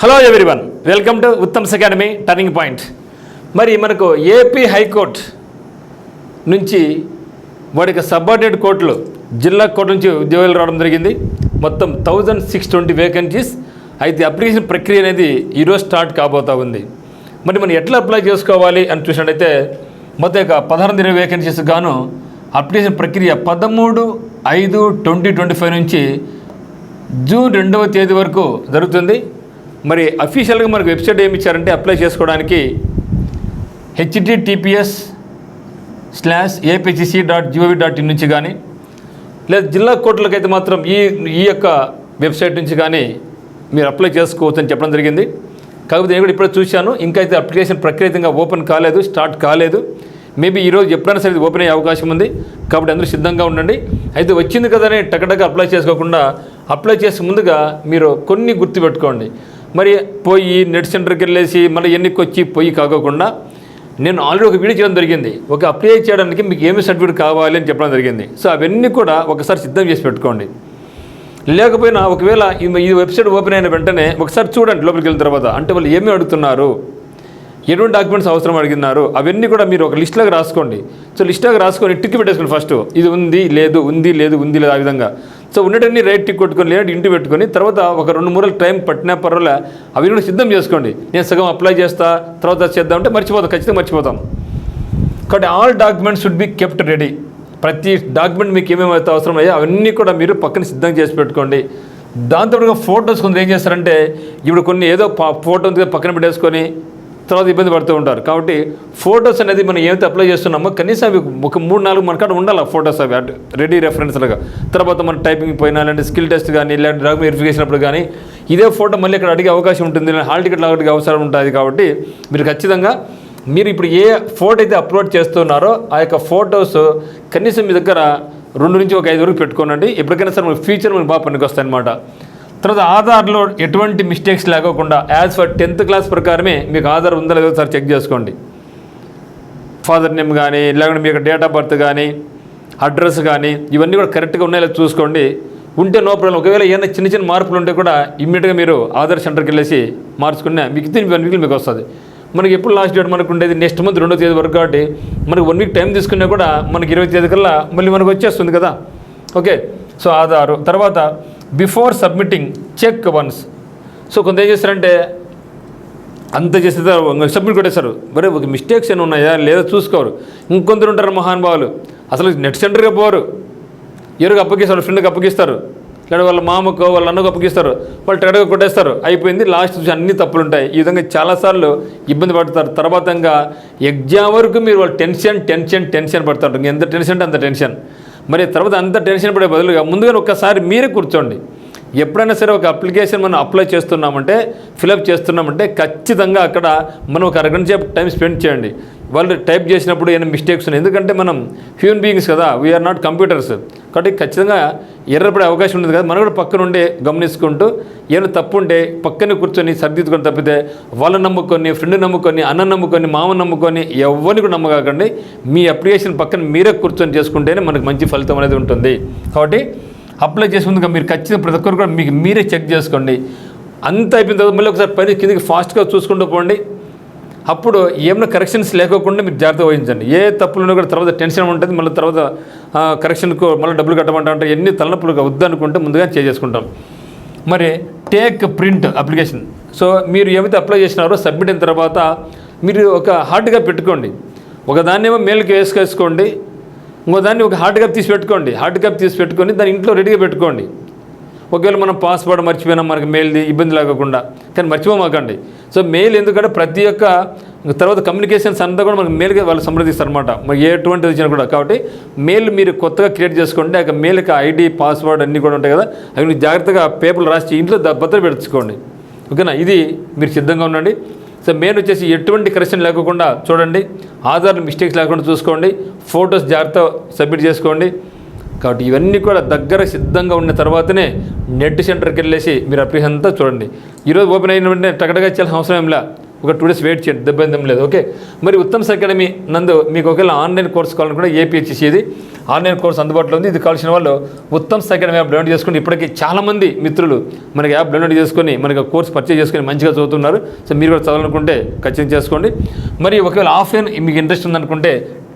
Hello everyone, welcome to Uttam's academy turning point. మరి మనకు AP high court నుంచి వాడికి సబార్డినేట్ కోర్టులు జిల్లా కోర్టు నుంచి ఉద్యోగాలు రావడం జరిగింది. మొత్తం 1620 వేకెన్సీస్. అయితే అప్లికేషన్ ప్రక్రియ అనేది ఈరోజు స్టార్ట్ కాబోతూ ఉంది. మరి మనం ఎట్లా అప్లై చేసుకోవాలి అని చూసినట్టయితే మొత్తం 1620 వేకెన్సీస్ గాను అప్లికేషన్ ప్రక్రియ 13/5/2025 నుంచి జూన్ 2వ తేదీ వరకు జరుగుతుంది. మరి అఫీషియల్గా మనకు వెబ్సైట్ ఏమి ఇచ్చారంటే అప్లై చేసుకోవడానికి https:/apcc.gov.in నుంచి కానీ లేదా జిల్లా కోర్టులకైతే మాత్రం ఈ యొక్క వెబ్సైట్ నుంచి కానీ మీరు అప్లై చేసుకోవచ్చు అని చెప్పడం జరిగింది. కాకపోతే నేను కూడా ఇప్పుడే చూశాను, ఇంకా అయితే అప్లికేషన్ ప్రక్రియ ఓపెన్ కాలేదు, స్టార్ట్ కాలేదు. మేబీ ఈరోజు ఎప్పుడైనా సరే ఓపెన్ అయ్యే అవకాశం ఉంది. కాబట్టి అందరూ సిద్ధంగా ఉండండి. అయితే వచ్చింది కదనే టకటక అప్లై చేసుకోకుండా అప్లై చేసే ముందుగా మీరు కొన్ని గుర్తుపెట్టుకోండి. మరి పోయి నెట్ సెంటర్కి వెళ్ళేసి మళ్ళీ ఎన్నికకి వచ్చి పోయి కాకోకుండా నేను ఆల్రెడీ ఒక వీడియో చేయడం జరిగింది. ఒక అప్లై చేయడానికి మీకు ఏమి సర్టిఫికేట్ కావాలి అని చెప్పడం జరిగింది. సో అవన్నీ కూడా ఒకసారి సిద్ధం చేసి పెట్టుకోండి. లేకపోయినా ఒకవేళ ఈ వెబ్సైట్ ఓపెన్ అయిన వెంటనే ఒకసారి చూడండి లోపలికి వెళ్ళిన తర్వాత, అంటే వాళ్ళు ఏమి అడుగుతున్నారు, ఎటువంటి డాక్యుమెంట్స్ అవసరం అడిగినారు, అవన్నీ కూడా మీరు ఒక లిస్ట్లాగా రాసుకోండి. సో లిస్ట్లాగా రాసుకొని టిక్ పెట్టేసుకోండి. ఫస్ట్ ఇది ఉంది లేదు ఆ విధంగా. సో ఉన్నటన్నీ రైట్ టిక్ కొట్టుకొని లేదంటే ఇంటి పెట్టుకొని తర్వాత ఒక 2-3 రోజులు టైం పట్టినా పర్వాలే, అవి కూడా సిద్ధం చేసుకోండి. నేను సగం అప్లై చేస్తా తర్వాత చేద్దామంటే ఖచ్చితంగా మర్చిపోతాం. కాబట్టి all documents should be kept ready. ప్రతి డాక్యుమెంట్ మీకు ఏమేమి అవసరం అయ్యో అవన్నీ కూడా మీరు పక్కన సిద్ధం చేసి పెట్టుకోండి. దాంతోపాటుగా ఫోటోస్ కొంత ఏం చేస్తారంటే ఇప్పుడు కొన్ని ఏదో ఫోటో పక్కన పెట్టేసుకొని తర్వాత ఇబ్బంది పడుతూ ఉంటారు. కాబట్టి ఫొటోస్ అనేది మనం ఏమైతే అప్లై చేస్తున్నామో కనీసం అవి ఒక 3-4 మన కాడ ఉండాలి ఫొటోస్, అవి రెడీ రెఫరెన్స్లుగా. తర్వాత మన టైపింగ్ పోయినా లేదంటే స్కిల్ టెస్ట్ కానీ లేదంటే డాక్యుమెంట్ వెరిఫికేషన్ అప్పుడు కానీ ఇదే ఫోటో మళ్ళీ ఇక్కడ అడిగే అవకాశం ఉంటుంది, హాల్ టికెట్ లాగా అవసరం ఉంటుంది. కాబట్టి మీరు ఖచ్చితంగా మీరు ఇప్పుడు ఏ ఫోటో అయితే అప్లోడ్ చేస్తున్నారో ఆ యొక్క ఫొటోస్ కనీసం మీ దగ్గర 2 నుంచి 5 వరకు పెట్టుకోనండి. ఎప్పటికైనా సరే మన ఫ్యూచర్ మనకు బాగా పనికొస్తాయి అన్నమాట. తర్వాత ఆధార్లో ఎటువంటి మిస్టేక్స్ లేకోకుండా యాజ్ ఫర్ 10th క్లాస్ ప్రకారమే మీకు ఆధార్ ఉందో లేదో సార్ చెక్ చేసుకోండి. ఫాదర్ నేమ్ కానీ లేకుంటే మీకు డేట్ ఆఫ్ బర్త్ కానీ అడ్రస్ కానీ ఇవన్నీ కూడా కరెక్ట్గా ఉన్నాయో చూసుకోండి. ఉంటే నో ప్రాబ్లం. ఒకవేళ ఏమైనా చిన్న మార్పులు ఉంటే కూడా ఇమ్మీడియట్గా మీరు ఆధార్ సెంటర్కి వెళ్ళేసి మార్చుకున్నా మీకు 1 వీక్ మీకు వస్తుంది. మనకి ఎప్పుడు లాస్ట్ డేట్ మనకు ఉండేది నెక్స్ట్ మంత్ 2వ తేదీ వరకు. కాబట్టి మనకు 1 వీక్ టైం తీసుకున్నా కూడా మనకి 20వ తేదీ కల్లా మళ్ళీ మనకు వచ్చేస్తుంది కదా. ఓకే, సో ఆధారు తర్వాత before submitting check once. So కొంత ఏం చేస్తారంటే అంత చేస్తే సబ్మిట్ కొట్టేస్తారు. మరి ఒక మిస్టేక్స్ ఏమైనా ఉన్నాయా లేదా చూసుకోరు. ఇంకొందరు ఉంటారు మహానుభావులు, అసలు నెట్ సెంటర్గా పోరు, ఎవరికి అప్పగిస్తారు, ఫ్రెండ్కి అప్పగిస్తారు, లేదా వాళ్ళ మామకు వాళ్ళ అన్నకు అప్పగిస్తారు, వాళ్ళు టెడగా కొట్టేస్తారు, అయిపోయింది. లాస్ట్ చూసి అన్ని తప్పులు ఉంటాయి. ఈ విధంగా చాలాసార్లు ఇబ్బంది పడతారు. తర్వాత ఎగ్జామ్ వరకు మీరు వాళ్ళు టెన్షన్ పడతారు. ఎంత టెన్షన్ అంటే అంత టెన్షన్. మరి తర్వాత అంత టెన్షన్ పడే బదులుగా ముందుగా ఒక్కసారి మీరే కూర్చోండి. ఎప్పుడైనా సరే ఒక అప్లికేషన్ మనం అప్లై చేస్తున్నామంటే ఫిలప్ చేస్తున్నామంటే ఖచ్చితంగా అక్కడ మనం ఒక అరగంట సేపు టైం స్పెండ్ చేయండి. వాళ్ళు టైప్ చేసినప్పుడు ఏమైనా మిస్టేక్స్ ఉన్నాయి, ఎందుకంటే మనం హ్యూమన్ బీయింగ్స్ కదా, వీఆర్ నాట్ కంప్యూటర్స్. కాబట్టి ఖచ్చితంగా ఎర్రపడే అవకాశం ఉంటుంది కదా. మనం కూడా పక్కన ఉండే గమనించుకుంటూ ఏమైనా తప్పు ఉంటే పక్కనే కూర్చొని సర్దిద్దుకొని, తప్పితే వాళ్ళని నమ్ముకొని, ఫ్రెండ్ నమ్ముకొని, అన్న నమ్ముకొని, మామ నమ్ముకొని ఎవరిని కూడా నమ్మకాకండి. మీ అప్లికేషన్ పక్కన మీరే కూర్చొని చేసుకుంటేనే మనకు మంచి ఫలితం అనేది ఉంటుంది. కాబట్టి అప్లై చేసే ముందుగా మీరు ఖచ్చితంగా ప్రతి ఒక్కరు కూడా మీకు మీరే చెక్ చేసుకోండి. అంత అయిపోయిన తర్వాత మళ్ళీ ఒకసారి పని కిందకి ఫాస్ట్గా చూసుకుంటూ పోండి. అప్పుడు ఏమైనా కరెక్షన్స్ లేకోకుండా మీరు జాగ్రత్త వహించండి. ఏ తప్పులు కూడా తర్వాత టెన్షన్ ఉంటుంది, మళ్ళీ తర్వాత కరెక్షన్కు మళ్ళీ డబ్బులు కట్టమంటే ఎన్ని తలనొప్పులుగా వద్దనుకుంటే ముందుగా చేసుకుంటాం. మరి టేక్ ప్రింట్ అప్లికేషన్. సో మీరు ఏమైతే అప్లై చేసినారో సబ్మిట్ అయిన తర్వాత మీరు ఒక హార్డ్గా పెట్టుకోండి. ఒకదాన్నేమో మెయిల్కి వేసుకోండి, ఇంకో దాన్ని ఒక హార్డ్ కాపీ తీసి పెట్టుకొని దాన్ని ఇంట్లో రెడీగా పెట్టుకోండి. ఒకవేళ మనం పాస్వర్డ్ మర్చిపోయినా మనకి మెయిల్ది ఇబ్బంది లేకుండా, కానీ మర్చిపోమాకండి. సో మెయిల్ ఎందుకంటే ప్రతి ఒక్క తర్వాత కమ్యూనికేషన్స్ అంతా కూడా మనకి మెయిల్గా వాళ్ళు సంప్రదిస్తారు అనమాట, మరి ఎటువంటిది వచ్చినా కూడా. కాబట్టి మెయిల్ మీరు కొత్తగా క్రియేట్ చేసుకోండి. ఆ మెయిల్కి ఐడి పాస్వర్డ్ అన్నీ కూడా ఉంటాయి కదా, అవి మీరు జాగ్రత్తగా పేపర్లు రాసి ఇంట్లో భద్రత పెట్టుకోండి. ఓకేనా, ఇది మీరు సిద్ధంగా ఉండండి. సో మెయిన్ వచ్చేసి ఎటువంటి కరెక్షన్ లేకుండా చూడండి, ఆధార్ మిస్టేక్స్ లేకుండా చూసుకోండి, ఫొటోస్ జాగ్రత్త సబ్మిట్ చేసుకోండి. కాబట్టి ఇవన్నీ కూడా దగ్గర సిద్ధంగా ఉన్న తర్వాతనే నెట్ సెంటర్కి వెళ్ళేసి మీరు అప్లికేషన్ అంతా చూడండి. ఈరోజు ఓపెన్ అయిన వెంటనే టకటగా ఇచ్చాల్సిన అవసరం ఏంలా, ఒక 2 days వెయిట్ చేయండి, దెబ్బేం లేదు. ఓకే, మరి ఉత్తమ్స్ అకాడమీ నందు మీకు ఒకవేళ ఆన్లైన్ కోర్స్ కావాలనుకుంటే ఏపీహెచ్సి ఇది ఆన్లైన్ కోర్స్ అందుబాటులో ఉంది. ఇది కావాల్సిన వాళ్ళు ఉత్తమ్స్ అకాడమీ యాప్ డౌన్లోడ్ చేసుకుని ఇప్పటికీ చాలామంది మిత్రులు మనకి యాప్ డౌన్లోడ్ చేసుకొని మనకి కోర్స్ పర్చేజ్ చేసుకొని మంచిగా చదువుతున్నారు. సో మీరు కూడా చదవాలనుకుంటే ఖచ్చితంగా చేసుకోండి. మరి ఒకవేళ ఆఫ్లైన్ మీకు ఇంట్రెస్ట్ ఉందనుకుంటే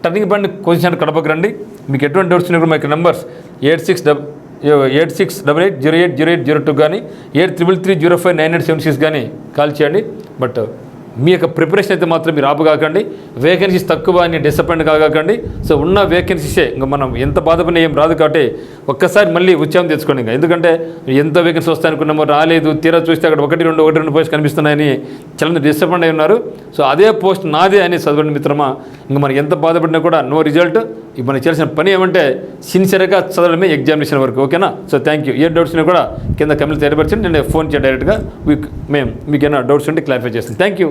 టర్నింగ్ పాయింట్ కోచింగ్ సెంటర్ కడపకు రండి. మీకు ఎటువంటి డౌట్స్ ఉన్నా కూడా మాకు నంబర్స్ 8688080802 కానీ 8330599876 కానీ కాల్ చేయండి. బట్ మీ యొక్క ప్రిపరేషన్ అయితే మాత్రం మీరు ఆపుగాకండి. వేకెన్సీస్ తక్కువ అని డిసప్పాయింట్ కాకండి. సో ఉన్న వేకెన్సీసే ఇంకా మనం ఎంత బాధపడినా ఏం రాదు కాబట్టి ఒక్కసారి మళ్ళీ ఉత్సాహం తెచ్చుకోండి. ఇంకా ఎందుకంటే ఎంత వేకెన్సీ వస్తాయనుకున్నామో రాలేదు, తీరా చూస్తే అక్కడ 1-2 పోస్ట్ కనిపిస్తున్నాయని చాలా డిసప్పాయింట్ అయి ఉన్నారు. సో అదే పోస్ట్ నాదే అని చదవండి మిత్రమా. ఇంకా మనం ఎంత బాధపడినా కూడా నో రిజల్ట్. ఇప్పుడు మనం చేయాల్సిన పని ఏమంటే సిన్సియర్గా చదవడమే ఎగ్జామినేషన్ వరకు. ఓకేనా? So thank you. A doubts ఉన్నా కూడా కింద కమెంట్ తెలియపరచండి. నేను ఫోన్ చేయండి డైరెక్ట్గా. మీకు ఏమైనా డౌట్స్ ఉంటే క్లారిఫై చేస్తాను. Thank you.